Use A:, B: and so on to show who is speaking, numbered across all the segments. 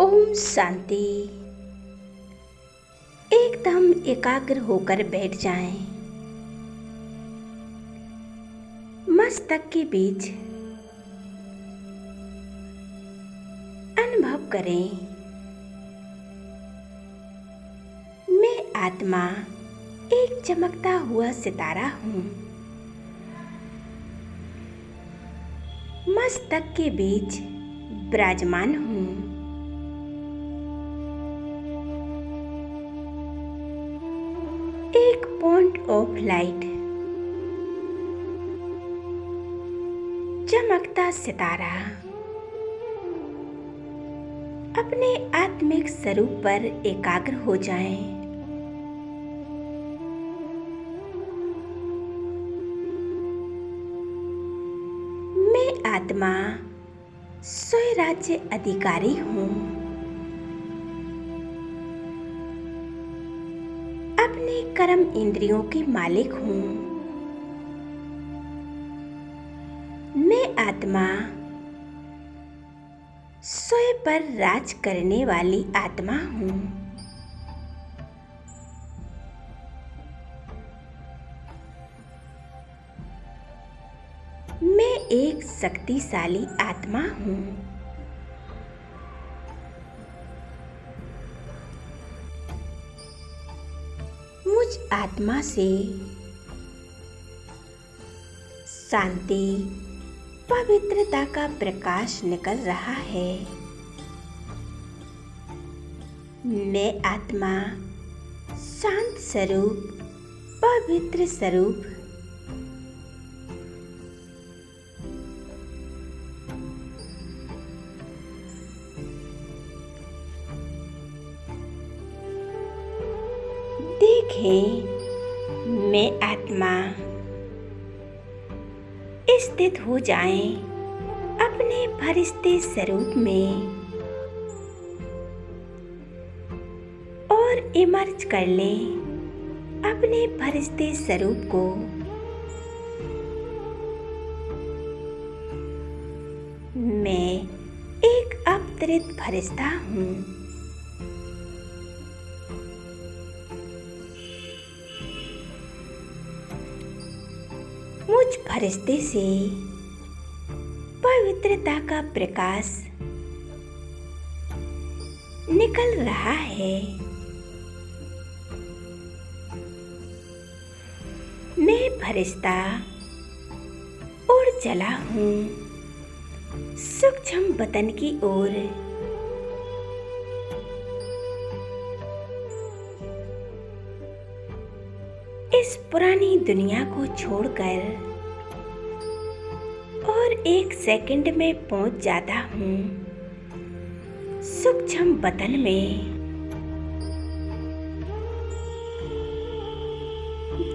A: ओम शांति। एकदम एकाग्र होकर बैठ जाएं। मस्तक के बीच अनुभव करें, मैं आत्मा एक चमकता हुआ सितारा हूँ। मस्तक के बीच विराजमान हूँ। एक पॉइंट ऑफ लाइट, चमकता सितारा अपने आत्मिक स्वरूप पर एकाग्र हो जाएं। मैं आत्मा स्वराज्य अधिकारी हूँ। अपने कर्म इंद्रियों की मालिक हूँ। मैं आत्मा स्वयं पर राज करने वाली आत्मा हूँ। मैं एक शक्तिशाली आत्मा हूँ। मुझ आत्मा से शांति, पवित्रता का प्रकाश निकल रहा है। मैं आत्मा शांत स्वरूप, पवित्र स्वरूप, देखें, मैं आत्मा स्थित हो जाएं अपने फरिश्ते स्वरूप में और इमर्ज कर लें अपने फरिश्ते स्वरूप को। मैं एक अवतरित फरिश्ता हूँ। मुझ फरिश्ते से पवित्रता का प्रकाश निकल रहा है। मैं फरिश्ता उड़ चला हूँ सूक्ष्म वतन की ओर। इस पुरानी दुनिया को छोड़कर और एक सेकंड में पहुंच जाता हूँ सूक्ष्म वतन में,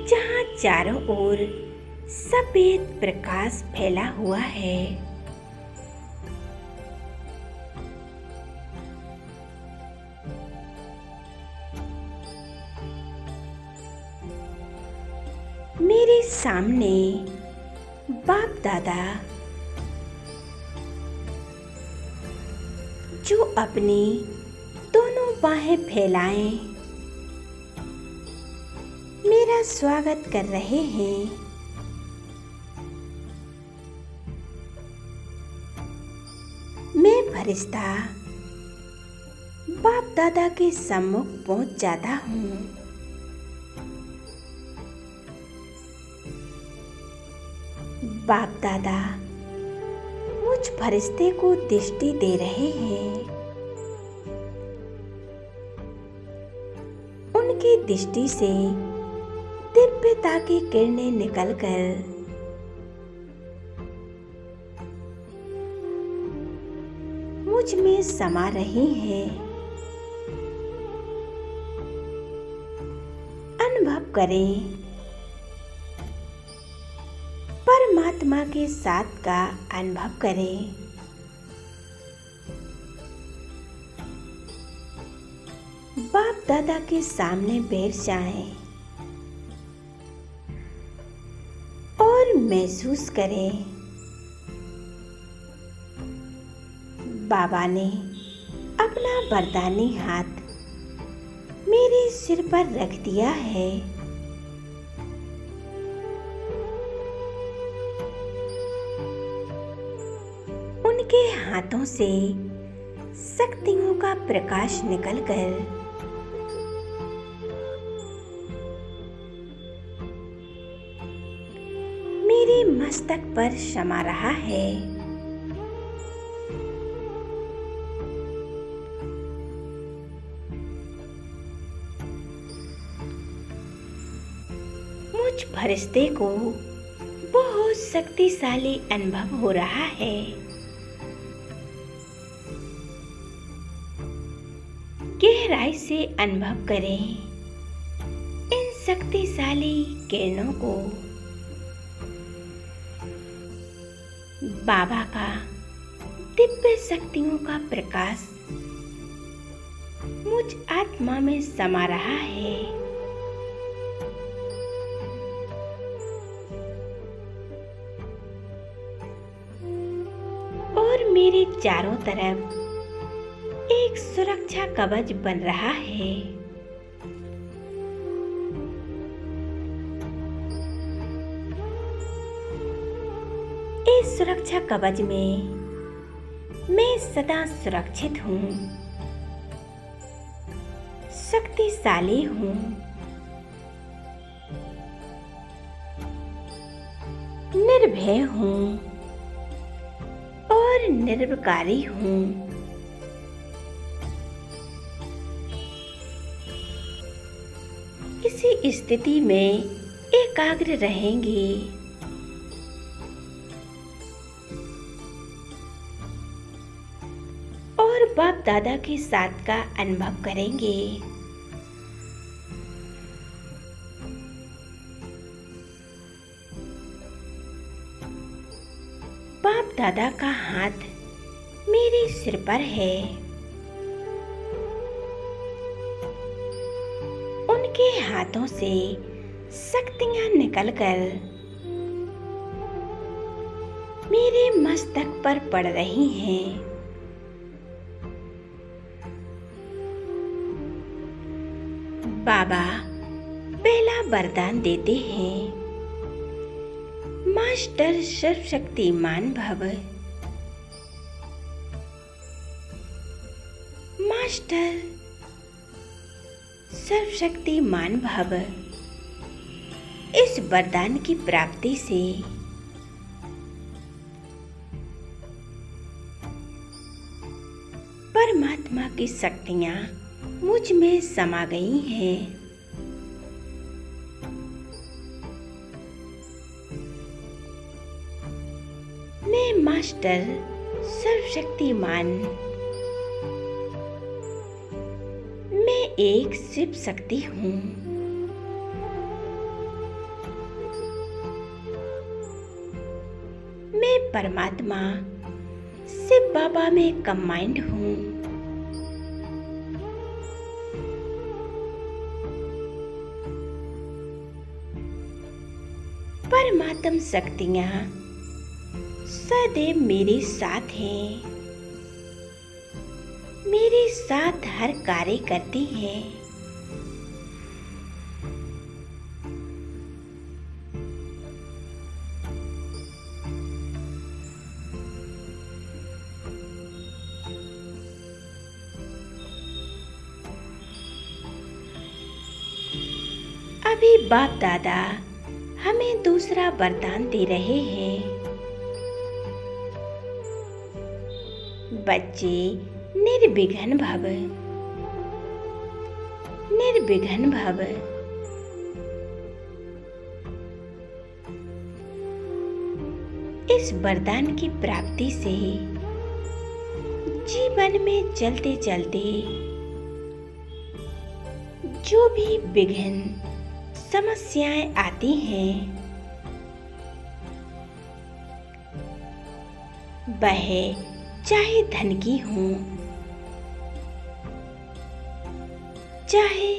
A: जहाँ चारों ओर सफेद प्रकाश फैला हुआ है। मेरे सामने बाप दादा जो अपनी दोनों बाहें फैलाएं मेरा स्वागत कर रहे हैं। मैं फरिश्ता बाप दादा के सम्मुख पहुंच जाता हूँ। बाप दादा मुझ फरिश्ते को दृष्टि दे रहे हैं। उनकी दृष्टि से दिव्यता की किरणें निकलकर मुझ में समा रही हैं। अनुभव करें, परमात्मा के साथ का अनुभव करें। बाप दादा के सामने बैठ जाएं और महसूस करें बाबा ने अपना वरदानी हाथ मेरे सिर पर रख दिया है। उनके हाथों से शक्तियों का प्रकाश निकलकर मेरे मस्तक पर समा रहा है। मुझ फरिश्ते को बहुत शक्तिशाली अनुभव हो रहा है। गहराई से अनुभव करें इन शक्तिशाली किरणों को। बाबा का दिव्य शक्तियों का प्रकाश मुझ आत्मा में समा रहा है। और मेरे चारों तरफ एक सुरक्षा कवच बन रहा है। इस सुरक्षा कवच में मैं सदा सुरक्षित हूँ, शक्तिशाली हूँ, निर्भय हूँ और निर्विकारी हूँ। इसी स्थिति में एकाग्र रहेंगे। और बाप दादा के साथ का अनुभव करेंगे। बाप दादा का हाथ मेरे सिर पर है। उनके हाथों से शक्तियां निकलकर मेरे मस्तक पर पड़ रही हैं। बाबा पहला वरदान देते हैं, मास्टर सर्वशक्तिमान भव। मास्टर सर्वशक्तिमान भव। इस वरदान की प्राप्ति से परमात्मा की शक्तियां मुझ में समा गई हैं। मैं मास्टर सर्वशक्तिमान, मैं एक शिव शक्ति हूँ। मैं परमात्मा शिव बाबा में कंबाइंड हूँ। परमात्म शक्तियाँ सदैव मेरे साथ हैं, मेरे साथ हर कार्य करती हैं। अभी बाप दादा हमें दूसरा वरदान दे रहे हैं। बच्चे निर्विघ्न भव, निर्विघ्न भव। इस वरदान की प्राप्ति से जीवन में चलते चलते जो भी विघ्न समस्याएं आती हैं, वह चाहे धन की हो, चाहे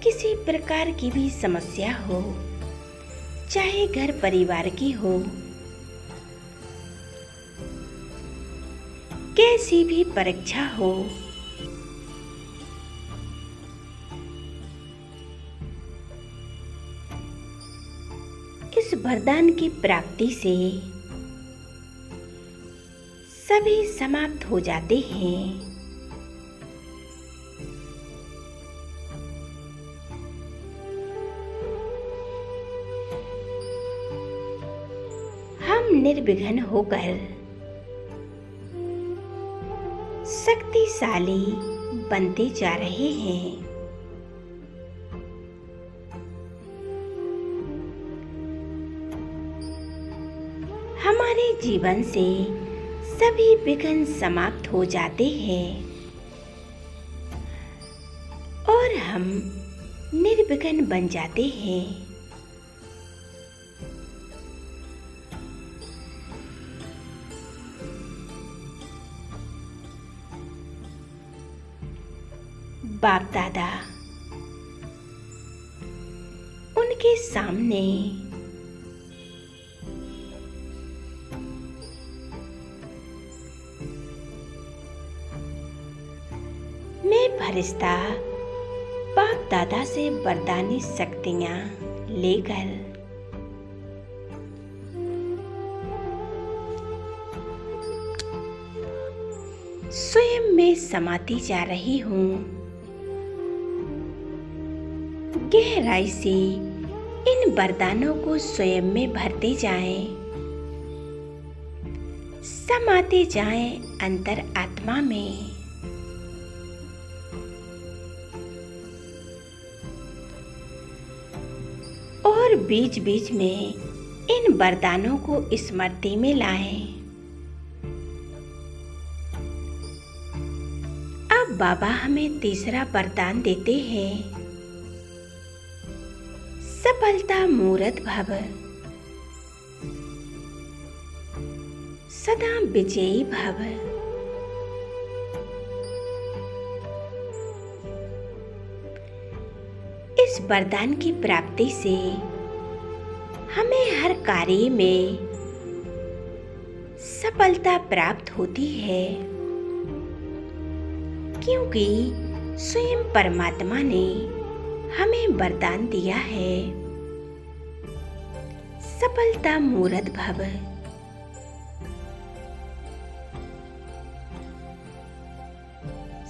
A: किसी प्रकार की भी समस्या हो, चाहे घर परिवार की हो, कैसी भी परीक्षा हो, वरदान की प्राप्ति से सभी समाप्त हो जाते हैं। हम निर्विघ्न होकर शक्तिशाली बनते जा रहे हैं। हमारे जीवन से सभी विघ्न समाप्त हो जाते हैं और हम निर्विघ्न बन जाते हैं। बाप दादा उनके सामने मैं फरिश्ता बाप दादा से वरदानी शक्तियां लेकर स्वयं में समाती जा रही हूँ। गहराई से इन वरदानों को स्वयं में भरते जाएं, समाते जाएं अंतर आत्मा में। और बीच बीच में इन वरदानों को स्मृति में लाएं। अब बाबा हमें तीसरा वरदान देते हैं, सफलता मूर्त भव, सदा विजयी भव। इस वरदान की प्राप्ति से हमें हर कार्य में सफलता प्राप्त होती है, क्योंकि स्वयं परमात्मा ने हमें वरदान दिया है, सफलता मूर्त भव।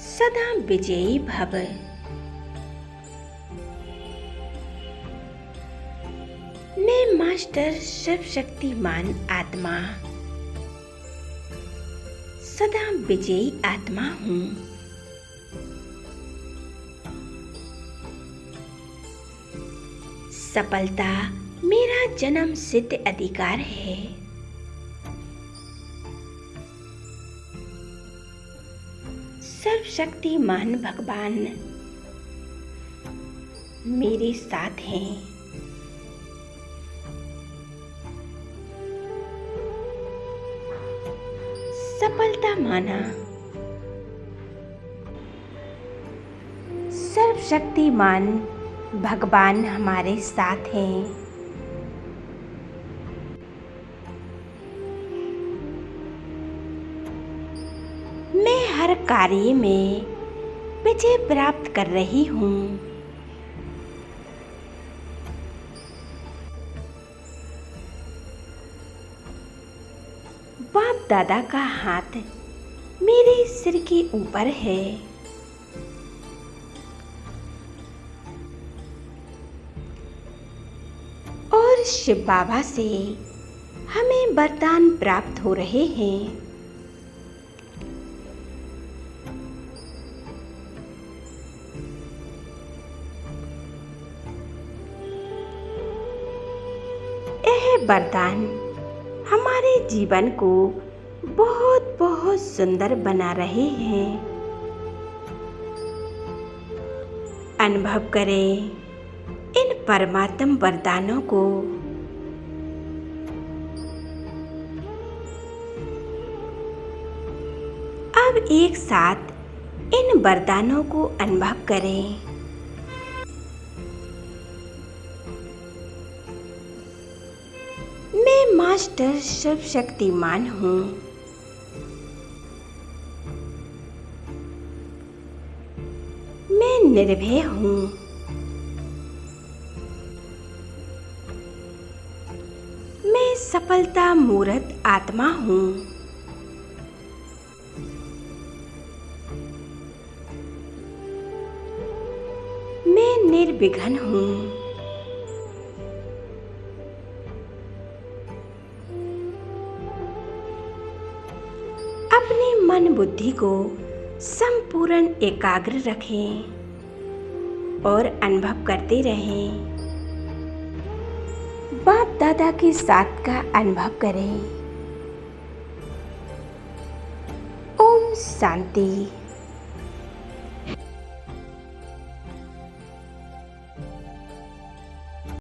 A: सदा विजयी भव। मैं मास्टर सर्वशक्तिमान आत्मा, सदा विजयी आत्मा हूँ। सफलता मेरा जन्म सिद्ध अधिकार है। सर्वशक्तिमान भगवान मेरे साथ हैं। सफलता माना सर्वशक्तिमान भगवान हमारे साथ हैं। मैं हर कार्य में विजय प्राप्त कर रही हूँ। बाप दादा का हाथ मेरे सिर के ऊपर है। और शिव बाबा से हमें वरदान प्राप्त हो रहे हैं। यह वरदान हमारे जीवन को बहुत बहुत सुंदर बना रहे हैं। अनुभव करें इन परमात्म वरदानों को। अब एक साथ इन वरदानों को अनुभव करें। मैं मास्टर सर्वशक्तिमान हूँ। मैं निर्भय हूँ। सफलता मूर्त आत्मा हूँ। मैं निर्विघ्न हूँ। अपने मन बुद्धि को संपूर्ण एकाग्र रखें और अनुभव करते रहें। बाप दादा के साथ का अनुभव करें। ओम शांति।